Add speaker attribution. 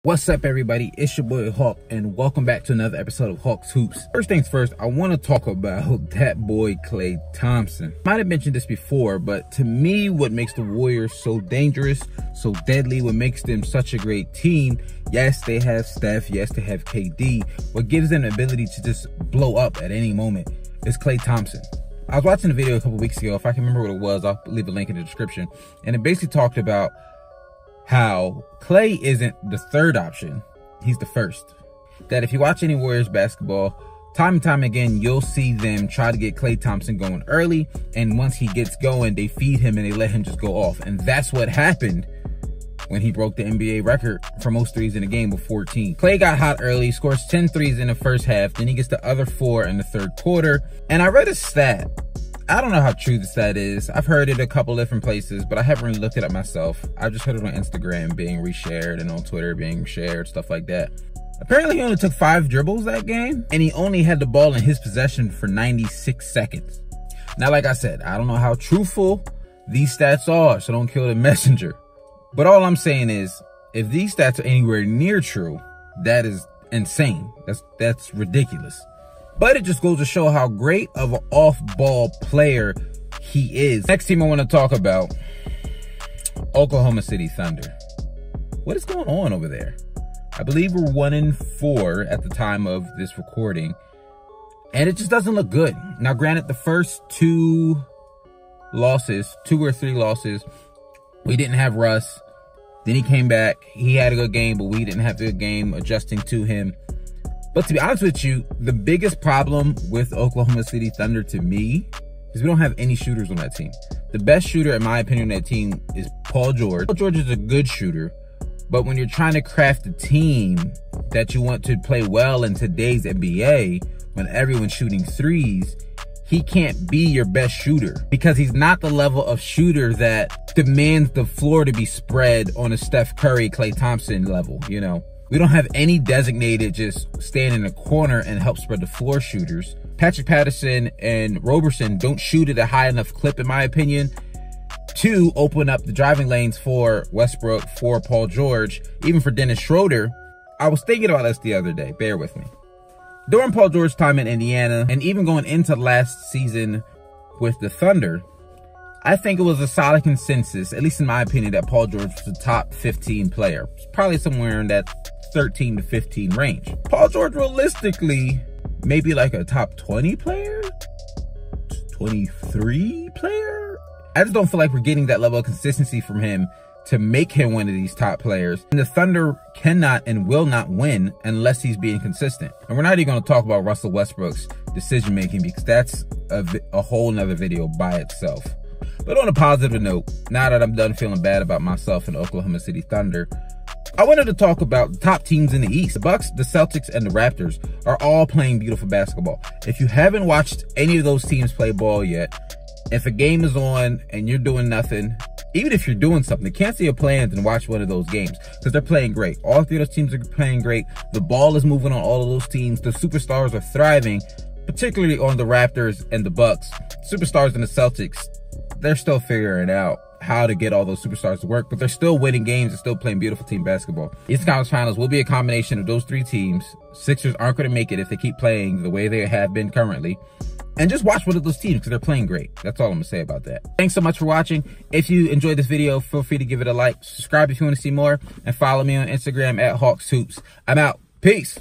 Speaker 1: What's up, everybody? It's your boy Hawk, and welcome back to another episode of Hawk's Hoops. First things first, I want to talk about that boy Klay Thompson. Might have mentioned this before, but to me, what makes the Warriors so dangerous, so deadly, what makes them such a great team, yes, they have Steph, yes, they have KD. What gives them the ability to just blow up at any moment is Klay Thompson. I was watching a video a couple weeks ago. If I can remember what it was, I'll leave a link in the description. And it basically talked about how Klay isn't the third option, he's the first. That if you watch any Warriors basketball, time and time again, you'll see them try to get Klay Thompson going early, and once he gets going, they feed him and they let him just go off. And that's what happened when he broke the NBA record for most threes in a game with 14. Klay got hot early, scores 10 threes in the first half, then he gets the other 4 in the third quarter. And I read a stat. I don't know how true the stat is. I've heard it a couple different places, but I haven't really looked it up myself. I've just heard it on Instagram being reshared and on Twitter being shared, stuff like that. Apparently, he only took 5 dribbles that game, and he only had the ball in his possession for 96 seconds. Now, like I said, I don't know how truthful these stats are, so don't kill the messenger. But all I'm saying is, if these stats are anywhere near true, that is insane. That's ridiculous. But it just goes to show how great of an off-ball player he is. Next team I want to talk about, Oklahoma City Thunder. What is going on over there? I believe we're 1-4 at the time of this recording, and it just doesn't look good. Now, granted, the first 2 or 3 losses, we didn't have Russ. Then he came back. He had a good game, but we didn't have a good game adjusting to him. But to be honest with you, the biggest problem with Oklahoma City Thunder to me is we don't have any shooters on that team. The best shooter, in my opinion, on that team is Paul George. Paul George is a good shooter, but when you're trying to craft a team that you want to play well in today's NBA, when everyone's shooting threes, he can't be your best shooter because he's not the level of shooter that demands the floor to be spread on a Steph Curry, Klay Thompson level, you know. We don't have any designated just stand in the corner and help spread the floor shooters. Patrick Patterson and Roberson don't shoot at a high enough clip, in my opinion, to open up the driving lanes for Westbrook, for Paul George, even for Dennis Schroeder. I was thinking about this the other day. Bear with me. During Paul George's time in Indiana, and even going into last season with the Thunder, I think it was a solid consensus, at least in my opinion, that Paul George was the top 15 player. Probably somewhere in that 13 to 15 range. Paul George, realistically, maybe like a top 20 player? 23 player? I just don't feel like we're getting that level of consistency from him to make him one of these top players. And the Thunder cannot and will not win unless he's being consistent. And we're not even going to talk about Russell Westbrook's decision-making because that's a whole nother video by itself. But on a positive note, now that I'm done feeling bad about myself and Oklahoma City Thunder, I wanted to talk about the top teams in the East. The Bucks, the Celtics, and the Raptors are all playing beautiful basketball. If you haven't watched any of those teams play ball yet, if a game is on and you're doing nothing, even if you're doing something, cancel your plans and watch one of those games because they're playing great. All 3 of those teams are playing great. The ball is moving on all of those teams. The superstars are thriving, particularly on the Raptors and the Bucks. Superstars and the Celtics, they're still figuring out how to get all those superstars to work, but they're still winning games and still playing beautiful team basketball. Eastern Conference Finals will be a combination of those 3 teams. Sixers aren't going to make it if they keep playing the way they have been currently. And just watch one of those teams because they're playing great. That's all I'm going to say about that. Thanks so much for watching. If you enjoyed this video, feel free to give it a like. Subscribe if you want to see more. And follow me on Instagram at Hawks Hoops. I'm out. Peace.